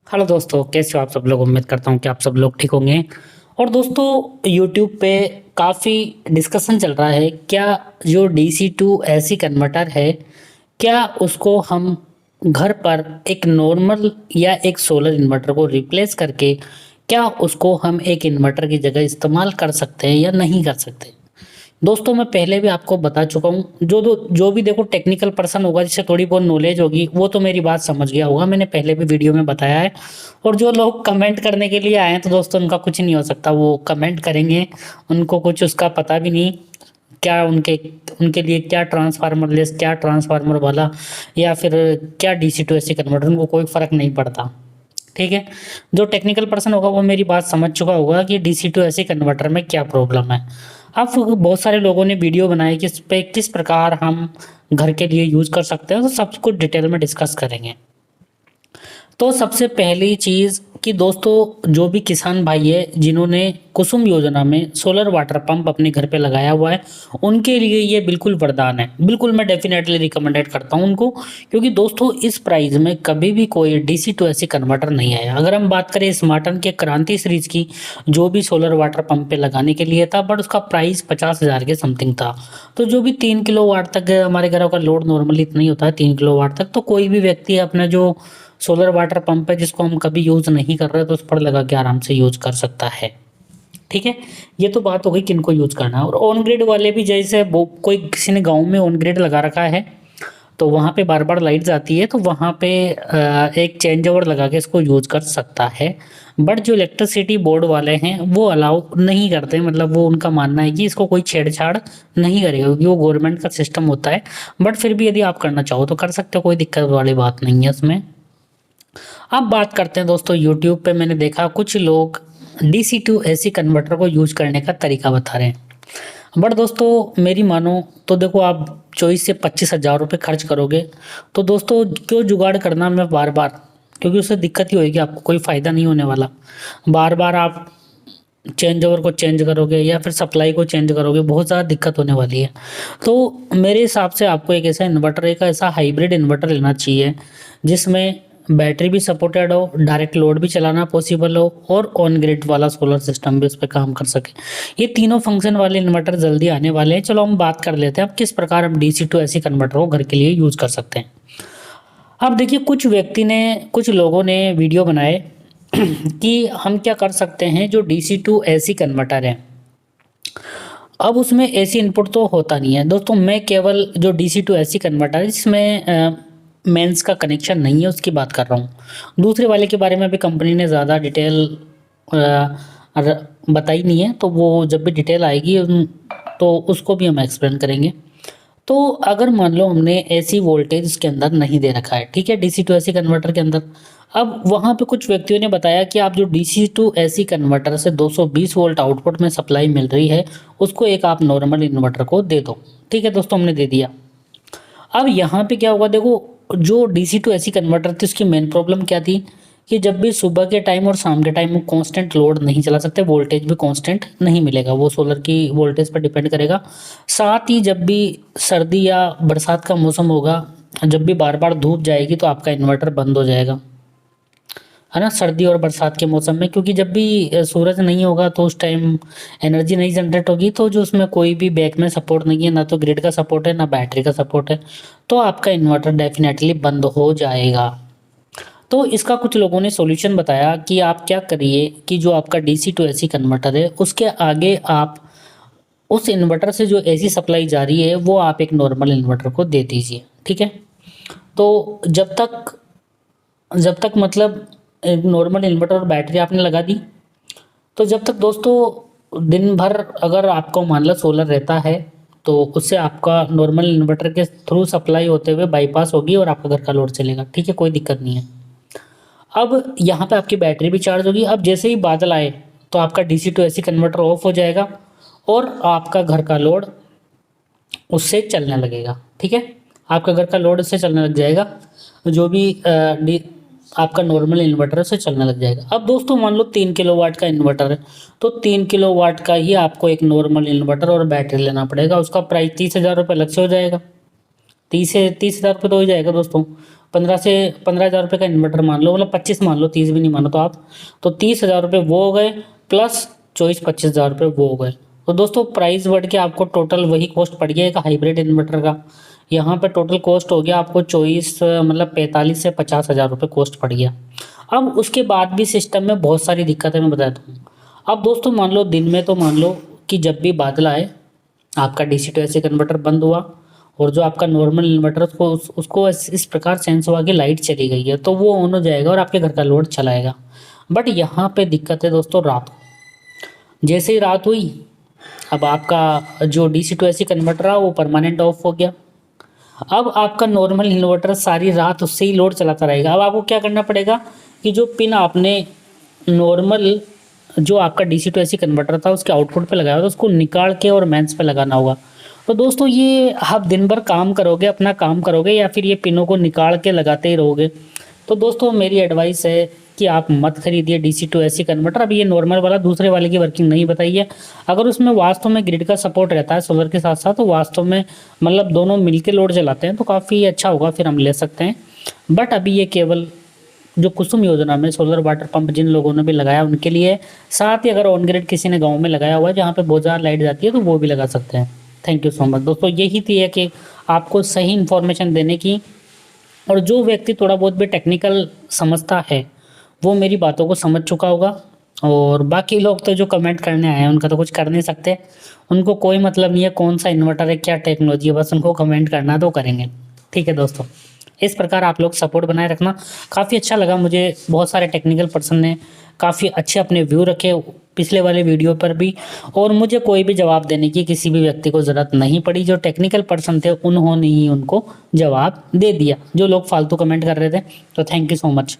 Hello दोस्तों, कैसे हो आप सब लोग। उम्मीद करता हूँ कि आप सब लोग ठीक होंगे। और दोस्तों, यूट्यूब पे काफ़ी डिस्कशन चल रहा है, क्या जो डीसी टू एसी कन्वर्टर है, क्या उसको हम घर पर एक नॉर्मल या एक सोलर इन्वर्टर को रिप्लेस करके क्या उसको हम एक इन्वर्टर की जगह इस्तेमाल कर सकते हैं या नहीं कर सकते। दोस्तों, मैं पहले भी आपको बता चुका हूँ, जो भी देखो टेक्निकल पर्सन होगा जिससे थोड़ी बहुत नॉलेज होगी वो तो मेरी बात समझ गया होगा, मैंने पहले भी वीडियो में बताया है। और जो लोग कमेंट करने के लिए आए हैं तो दोस्तों उनका कुछ नहीं हो सकता, वो कमेंट करेंगे, उनको कुछ उसका पता भी नहीं क्या उनके उनके लिए क्या ट्रांसफार्मर लेस, क्या ट्रांसफार्मर वाला, या फिर क्या डीसी टू एसी कन्वर्टर, उनको कोई फर्क नहीं पड़ता। ठीक है। जो टेक्निकल पर्सन होगा वो मेरी बात समझ चुका होगा कि डीसी टू एसी कन्वर्टर में क्या प्रॉब्लम है। अब बहुत सारे लोगों ने वीडियो बनाई कि इस पे किस प्रकार हम घर के लिए यूज कर सकते हैं, तो सब कुछ डिटेल में डिस्कस करेंगे। तो सबसे पहली चीज़ कि दोस्तों, जो भी किसान भाई है जिन्होंने कुसुम योजना में सोलर वाटर पंप अपने घर पे लगाया हुआ है, उनके लिए ये बिल्कुल वरदान है। बिल्कुल मैं डेफिनेटली रिकमेंडेड करता हूँ उनको, क्योंकि दोस्तों इस प्राइस में कभी भी कोई डीसी टू एसी कन्वर्टर नहीं आया। अगर हम बात करें स्मार्टन के क्रांति सीरीज की, जो भी सोलर वाटर पंप पे लगाने के लिए था, बट उसका प्राइस 50,000 के समथिंग था। तो जो भी 3 किलो वाट तक, हमारे घरों का लोड नॉर्मली इतना ही होता है 3 किलो वाट तक, तो कोई भी व्यक्ति अपना जो सोलर वाटर पंप है जिसको हम कभी यूज़ नहीं कर रहे तो उस पर लगा के आराम से यूज़ कर सकता है। ठीक है। ये तो बात हो गई किनको यूज़ करना है। और ऑन ग्रिड वाले भी, जैसे वो कोई किसी ने गांव में ऑन ग्रिड लगा रखा है तो वहाँ पे बार बार लाइट जाती है, तो वहाँ पे एक चेंज ओवर लगा के इसको यूज़ कर सकता है। बट जो इलेक्ट्रिसिटी बोर्ड वाले हैं वो अलाउ नहीं करते, मतलब वो उनका मानना है कि इसको कोई छेड़छाड़ नहीं करेगा, क्योंकि वो गवर्नमेंट का सिस्टम होता है। बट फिर भी यदि आप करना चाहो तो कर सकते हो, कोई दिक्कत वाली बात नहीं है उसमें। अब बात करते हैं दोस्तों, यूट्यूब पे मैंने देखा कुछ लोग डीसी टू एसी कन्वर्टर को यूज करने का तरीका बता रहे हैं। बट दोस्तों मेरी मानो तो देखो, आप 24 से 25 हज़ार रुपये खर्च करोगे तो दोस्तों क्यों जुगाड़ करना मैं बार बार, क्योंकि उससे दिक्कत ही होगी, आपको कोई फ़ायदा नहीं होने वाला। बार बार आप चेंज ओवर को चेंज करोगे या फिर सप्लाई को चेंज करोगे, बहुत ज़्यादा दिक्कत होने वाली है। तो मेरे हिसाब से आपको एक ऐसा इन्वर्टर, एक ऐसा हाइब्रिड इन्वर्टर लेना चाहिए जिसमें बैटरी भी सपोर्टेड हो, डायरेक्ट लोड भी चलाना पॉसिबल हो, और ऑन ग्रिड वाला सोलर सिस्टम भी उस पर काम कर सके। ये तीनों फंक्शन वाले इन्वर्टर जल्दी आने वाले हैं। चलो हम बात कर लेते हैं अब किस प्रकार हम डीसी टू एसी कन्वर्टर को घर के लिए यूज़ कर सकते हैं। अब देखिए, कुछ लोगों ने वीडियो बनाए कि हम क्या कर सकते हैं, जो डीसी टू एसी कन्वर्टर है, अब उसमें एसी इनपुट तो होता नहीं है दोस्तों। मैं केवल जो डीसी टू एसी कन्वर्टर है जिसमें मेंस का कनेक्शन नहीं है उसकी बात कर रहा हूँ। दूसरे वाले के बारे में भी कंपनी ने ज़्यादा डिटेल बताई नहीं है, तो वो जब भी डिटेल आएगी तो उसको भी हम एक्सप्लेन करेंगे। तो अगर मान लो हमने एसी वोल्टेज इसके अंदर नहीं दे रखा है, ठीक है, डीसी टू एसी कन्वर्टर के अंदर, अब वहाँ पे कुछ व्यक्तियों ने बताया कि आप जो डीसी टू एसी कन्वर्टर से 220 वोल्ट आउटपुट में सप्लाई मिल रही है उसको एक आप नॉर्मल इन्वर्टर को दे दो। ठीक है दोस्तों, हमने दे दिया। अब यहाँ पे क्या होगा, देखो, जो डीसी टू एसी कन्वर्टर थी उसकी मेन प्रॉब्लम क्या थी कि जब भी सुबह के टाइम और शाम के टाइम वो कांस्टेंट लोड नहीं चला सकते, वोल्टेज भी कांस्टेंट नहीं मिलेगा, वो सोलर की वोल्टेज पर डिपेंड करेगा। साथ ही जब भी सर्दी या बरसात का मौसम होगा, जब भी बार बार धूप जाएगी तो आपका इन्वर्टर बंद हो जाएगा, है ना, सर्दी और बरसात के मौसम में, क्योंकि जब भी सूरज नहीं होगा तो उस टाइम एनर्जी नहीं जनरेट होगी, तो जो उसमें कोई भी बैक में सपोर्ट नहीं है, ना तो ग्रिड का सपोर्ट है ना बैटरी का सपोर्ट है, तो आपका इन्वर्टर डेफिनेटली बंद हो जाएगा। तो इसका कुछ लोगों ने सॉल्यूशन बताया कि आप क्या करिए कि जो आपका डीसी टू एसी कन्वर्टर है उसके आगे आप उस इन्वर्टर से जो एसी सप्लाई जा रही है वो आप एक नॉर्मल इन्वर्टर को दे दीजिए। ठीक है। तो जब तक मतलब एक नॉर्मल इन्वर्टर और बैटरी आपने लगा दी, तो जब तक दोस्तों दिन भर अगर आपको मान लो सोलर रहता है तो उससे आपका नॉर्मल इन्वर्टर के थ्रू सप्लाई होते हुए बाईपास होगी और आपका घर का लोड चलेगा। ठीक है, कोई दिक्कत नहीं है। अब यहाँ पे आपकी बैटरी भी चार्ज होगी। अब जैसे ही बादल आए तो आपका DC to AC converter off हो जाएगा और आपका घर का लोड उससे चलने लगेगा। ठीक है, आपका घर का लोड उससे चलने लग जाएगा, जो भी आपका नॉर्मल इन्वर्टर है उससे चलने लग जाएगा। अब दोस्तों मान लो 3 किलोवाट का इन्वर्टर है, तो 3 किलोवाट का ही आपको एक नॉर्मल इन्वर्टर और बैटरी लेना पड़ेगा। उसका प्राइस 30,000 रुपये अलग से हो जाएगा। 30 से 30,000 रुपये तो हो जाएगा दोस्तों। 15 हज़ार रुपये का इन्वर्टर मान लो, मतलब 25 मान लो, 30 भी नहीं मानो तो आप, तो 30 हज़ार रुपये वो हो गए, प्लस 24-25 हज़ार रुपये वो हो गए। तो दोस्तों प्राइस बढ़ के आपको टोटल वही कॉस्ट पड़ गया एक हाइब्रिड इन्वर्टर का। यहाँ पे टोटल कॉस्ट हो गया आपको 24 मतलब 45 से 50 हज़ार रुपये कॉस्ट पड़ गया। अब उसके बाद भी सिस्टम में बहुत सारी दिक्कतें मैं बताता हूँ। अब दोस्तों मान लो दिन में, तो मान लो कि जब भी बादल आए, आपका डीसी टू एसी कन्वर्टर बंद हुआ, और जो आपका नॉर्मल इन्वर्टर उसको इस प्रकार सेंस हुआ कि लाइट चली गई है, तो वो ऑन हो जाएगा और आपके घर का लोड चलाएगा। बट यहाँ पे दिक्कत है दोस्तों रात को। जैसे ही रात हुई, अब आपका जो डीसी टू एसी कन्वर्टर है वो परमानेंट ऑफ हो गया। अब आपका नॉर्मल इन्वर्टर सारी रात उससे ही लोड चलाता रहेगा। अब आपको क्या करना पड़ेगा कि जो पिन आपने नॉर्मल जो आपका डीसी टू एसी कन्वर्टर था उसके आउटपुट पे लगाया था, उसको निकाल के और मेंस पे लगाना होगा। तो दोस्तों ये आप दिन भर काम करोगे, अपना काम करोगे, या फिर ये पिनों को निकाल के लगाते ही रहोगे। तो दोस्तों मेरी एडवाइस है कि आप मत खरीदिए डीसी टू एसी कन्वर्टर। अब ये नॉर्मल वाला दूसरे वाले की वर्किंग नहीं बताई है। अगर उसमें वास्तव में ग्रिड का सपोर्ट रहता है सोलर के साथ साथ, तो वास्तव में मतलब दोनों मिलके लोड चलाते हैं तो काफ़ी अच्छा होगा, फिर हम ले सकते हैं। बट अभी ये केवल जो कुसुम योजना में सोलर वाटर पंप जिन लोगों ने भी लगाया उनके लिए, साथ ही अगर ऑन ग्रिड किसी ने गाँव में लगाया हुआ है जहाँ पे बहुत ज़्यादा लाइट जाती है तो वो भी लगा सकते हैं। थैंक यू सो मच दोस्तों, यही थी है कि आपको सही इन्फॉर्मेशन देने की। और जो व्यक्ति थोड़ा बहुत भी टेक्निकल समझता है वो मेरी बातों को समझ चुका होगा, और बाकी लोग तो जो कमेंट करने आए हैं उनका तो कुछ कर नहीं सकते। उनको कोई मतलब नहीं है कौन सा इन्वर्टर है, क्या टेक्नोलॉजी है, बस उनको कमेंट करना तो करेंगे। ठीक है दोस्तों, इस प्रकार आप लोग सपोर्ट बनाए रखना। काफ़ी अच्छा लगा मुझे, बहुत सारे टेक्निकल पर्सन ने काफ़ी अच्छे अपने व्यू रखे पिछले वाले वीडियो पर भी, और मुझे कोई भी जवाब देने की किसी भी व्यक्ति को ज़रूरत नहीं पड़ी। जो टेक्निकल पर्सन थे उन्होंने ही उनको जवाब दे दिया, जो लोग फालतू कमेंट कर रहे थे। तो थैंक यू सो मच।